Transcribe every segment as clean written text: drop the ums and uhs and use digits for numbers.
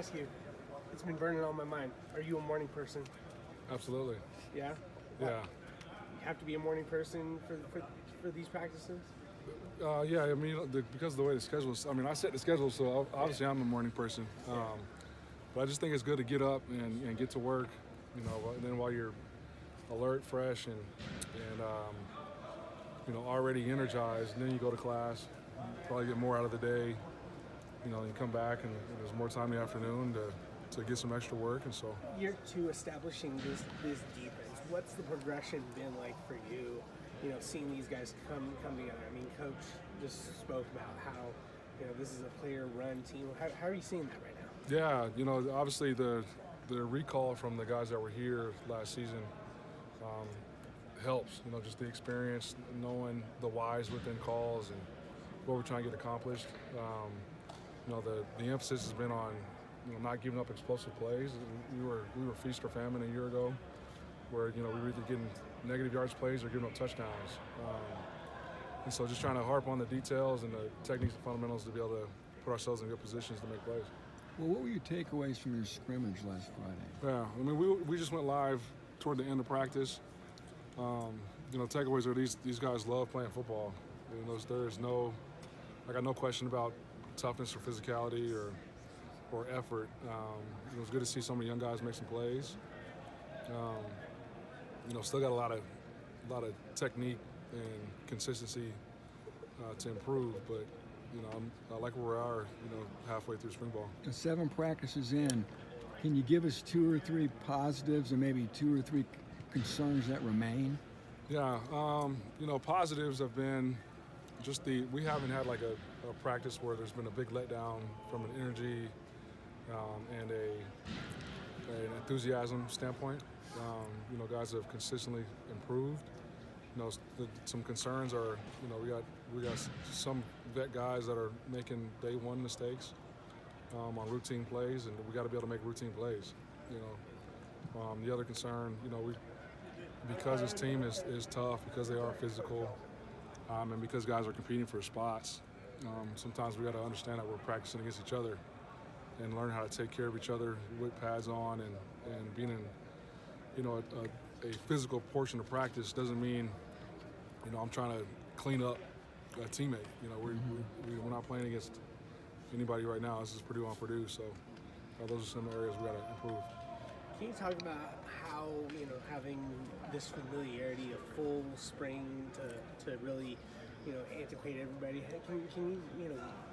ask you, it's been burning on my mind. Are you a morning person? Absolutely. Yeah? Yeah. You have to be a morning person for these practices? Yeah, I mean, because of the way the schedule is, I mean, I set the schedule, so obviously I'm a morning person. But I just think it's good to get up and get to work, and then while you're alert, fresh, and already energized, and then you go to class, probably get more out of the day, you come back and there's more time in the afternoon to get some extra work, and so. Year 2 establishing this defense, what's the progression been like for you, seeing these guys come together? I mean, Coach just spoke about how, this is a player-run team. How are you seeing that right now? Yeah, obviously the recall from the guys that were here last season helps, just the experience, knowing the whys within calls and what we're trying to get accomplished. The emphasis has been on not giving up explosive plays. We were feast or famine a year ago, where we were either getting negative yards plays or giving up touchdowns. And so just trying to harp on the details and the techniques and fundamentals to be able to put ourselves in good positions to make plays. Well, what were your takeaways from your scrimmage last Friday? Yeah, I mean, we just went live toward the end of practice. Takeaways are these guys love playing football. There is no question about toughness or physicality or effort. It was good to see some of the young guys make some plays. Still got a lot of technique and consistency to improve, but I like where we are, halfway through spring ball. 7 practices in, can you give us 2 or 3 positives and maybe 2 or 3 concerns that remain? Yeah, positives have been just we haven't had like a practice where there's been a big letdown from an energy and an enthusiasm standpoint. Guys have consistently improved. Some concerns are, we got some vet guys that are making day one mistakes on routine plays, and we got to be able to make routine plays. The other concern, because this team is tough, because they are physical, and because guys are competing for spots, sometimes we got to understand that we're practicing against each other and learn how to take care of each other with pads on, and being in, a physical portion of practice doesn't mean, I'm trying to clean up a teammate. We're not playing against anybody right now. This is Purdue on Purdue, so those are some areas we got to improve. Can you talk about how, having this familiarity, a full spring to really, antiquate everybody? Can you,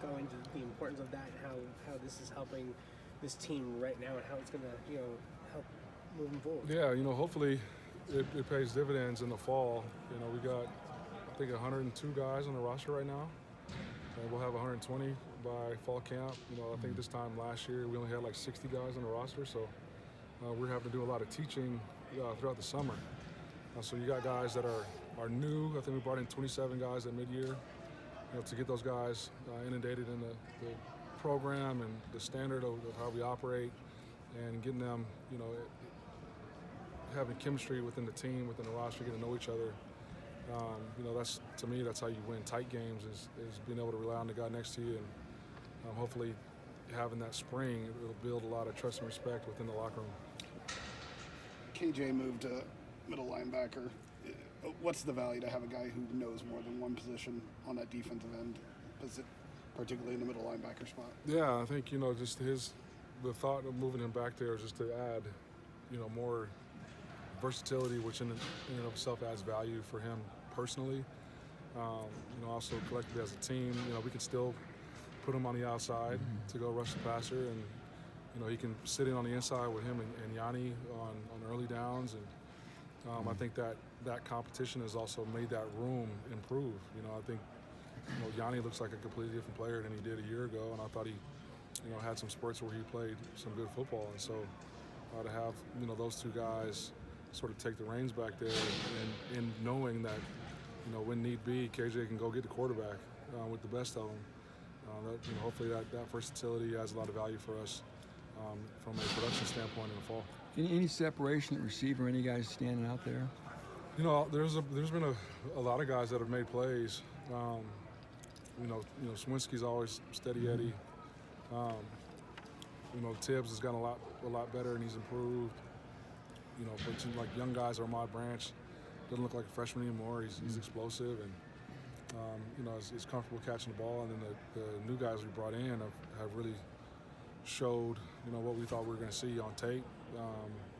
go into the importance of that and how this is helping this team right now and how it's going to, help moving forward? Yeah, hopefully it pays dividends in the fall. We got, I think, 102 guys on the roster right now, and we'll have 120 by fall camp. I think this time last year we only had like 60 guys on the roster, so we're having to do a lot of teaching throughout the summer. So you got guys that are new. I think we brought in 27 guys at mid-year, to get those guys inundated in the program and the standard of how we operate, and getting them, having chemistry within the team, within the roster, getting to know each other. That's, to me, that's how you win tight games, is being able to rely on the guy next to you, and hopefully having that spring, it'll build a lot of trust and respect within the locker room. KJ moved to middle linebacker. What's the value to have a guy who knows more than one position on that defensive end, particularly in the middle linebacker spot? Yeah, I think, just the thought of moving him back there is just to add, more versatility, which in and of itself adds value for him personally. Also collectively as a team, we can still put him on the outside to go rush the passer, and he can sit in on the inside with him and Yanni on early downs, and I think that competition has also made that room improve. I think Yanni looks like a completely different player than he did a year ago, and I thought he had some spurts where he played some good football, and so to have those two guys sort of take the reins back there, and knowing that when need be, KJ can go get the quarterback with the best of them. Hopefully that versatility adds a lot of value for us from a production standpoint in the fall. Any separation at receiver? Any guys standing out there? There's been a lot of guys that have made plays. Swinski's always steady Eddie. Tibbs has gotten a lot better and he's improved. But like young guys are my branch. Doesn't look like a freshman anymore. He's explosive and is comfortable catching the ball. And then the new guys we brought in have really showed what we thought we were going to see on tape,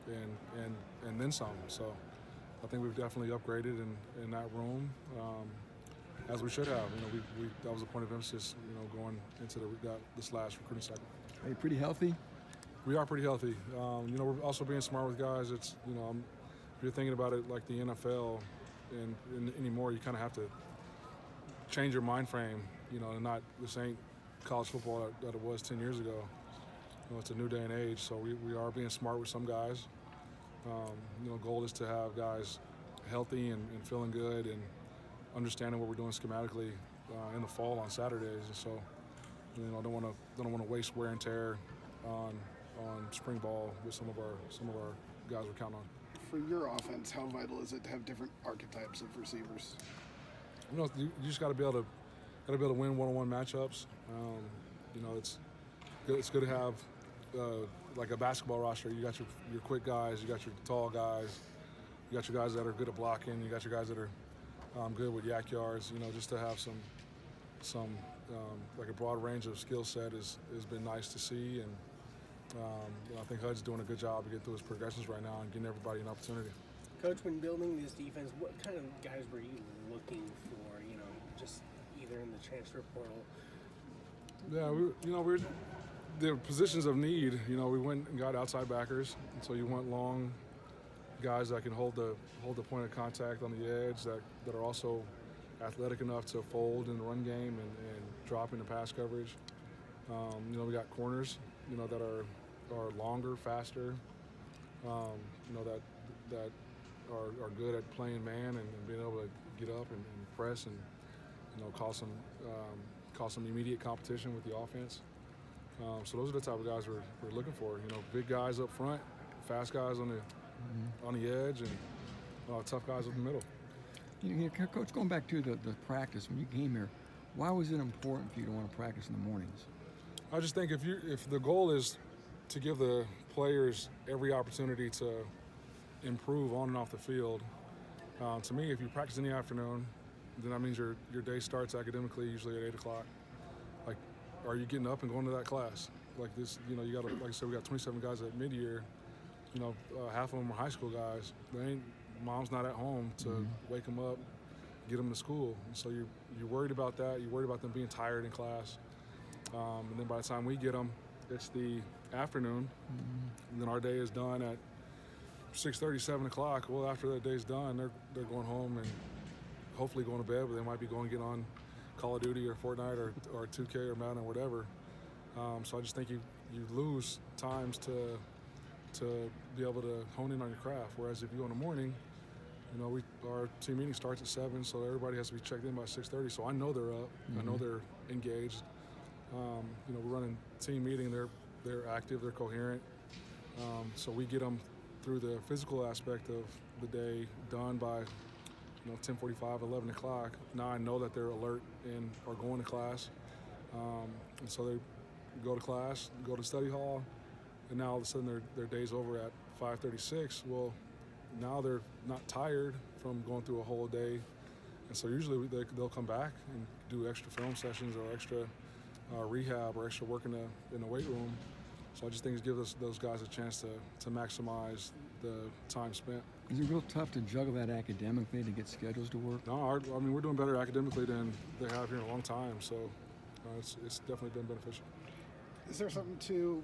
and then some. So I think we've definitely upgraded in that room, as we should have. We that was a point of emphasis. Going into this last recruiting cycle. Are you pretty healthy? We are pretty healthy. We're also being smart with guys. It's if you're thinking about it like the NFL, and anymore, you kind of have to change your mind frame. And not this ain't college football that it was 10 years ago. It's a new day and age, so we are being smart with some guys. Goal is to have guys healthy and feeling good and understanding what we're doing schematically in the fall on Saturdays. And so, don't want to waste wear and tear on spring ball with some of our guys we're counting on. For your offense, how vital is it to have different archetypes of receivers? You just got to be able to win one-on-one matchups. It's good to have like a basketball roster. You got your quick guys, you got your tall guys, you got your guys that are good at blocking, you got your guys that are good with yak yards. Just to have some like a broad range of skill set has been nice to see, and I think HUD's doing a good job of getting through his progressions right now and getting everybody an opportunity. Coach, when building this defense, what kind of guys were you looking for? Just either in the transfer portal. Yeah, we're the positions of need. We went and got outside backers, and so you want long guys that can hold the point of contact on the edge, that are also athletic enough to fold in the run game and drop into pass coverage. We got corners, that are longer, faster, that are good at playing man and being able to get up and press and cause some immediate competition with the offense. So those are the type of guys we're looking for. Big guys up front, fast guys on the edge, and tough guys up the middle. Coach, going back to the practice when you came here, why was it important for you to want to practice in the mornings? I just think if the goal is to give the players every opportunity to improve on and off the field, to me, if you practice in the afternoon, then that means your day starts academically usually at 8 o'clock. Like, are you getting up and going to that class? Like this, you got like I said, we got 27 guys at mid-year. Half of them are high school guys. Mom's not at home to wake them up, get them to school. And so you're worried about that. You're worried about them being tired in class. And then by the time we get them, it's the afternoon. And then our day is done at 6:30, 7 o'clock. Well, after that day's done, they're going home and hopefully going to bed, but they might be going to get on Call of Duty or Fortnite or 2K or Madden or whatever. So I just think you lose times to be able to hone in on your craft. Whereas if you go in the morning, our team meeting starts at 7, so everybody has to be checked in by 6:30. So I know they're up. I know they're engaged. We're running team meeting. They're active. They're coherent. So we get them through the physical aspect of the day done by 10:45, 11 o'clock. Now I know that they're alert and are going to class. And so they go to class, go to study hall, and now all of a sudden their day's over at 5:36. Well, now they're not tired from going through a whole day. And so usually they'll come back and do extra film sessions or extra rehab or extra work in the weight room. So I just think it gives those guys a chance to maximize the time spent. Is it real tough to juggle that academically to get schedules to work? No, we're doing better academically than they have here in a long time. So it's definitely been beneficial. Is there something to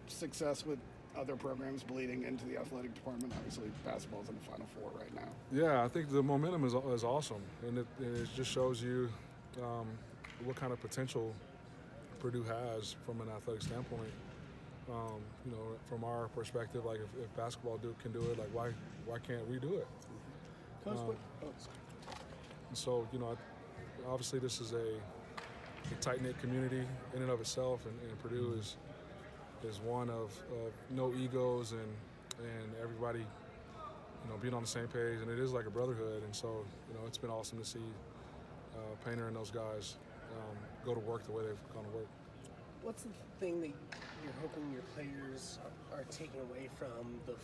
success with other programs bleeding into the athletic department? Obviously, basketball's in the Final Four right now. Yeah, I think the momentum is awesome, and it just shows you what kind of potential Purdue has from an athletic standpoint. From our perspective, like if basketball can do it, like why can't we do it? Coach, So obviously this is a tight-knit community in and of itself, and Purdue is one of no egos and everybody being on the same page, and it is like a brotherhood. And so it's been awesome to see Painter and those guys go to work the way they've gone to work. what's the thing that you're hoping your players are taking away from the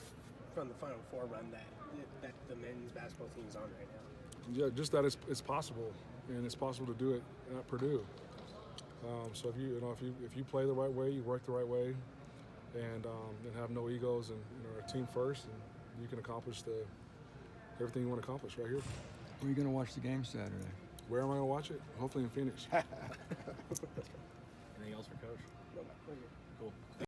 Final Four run that the men's basketball team is on right now? Yeah, just that it's possible, and it's possible to do it at Purdue. So if you play the right way, you work the right way, and have no egos, and are a team first, and you can accomplish everything you want to accomplish right here. Where are you going to watch the game Saturday? Where am I going to watch it? Hopefully in Phoenix. Anything else for Coach? No, we're good. Cool.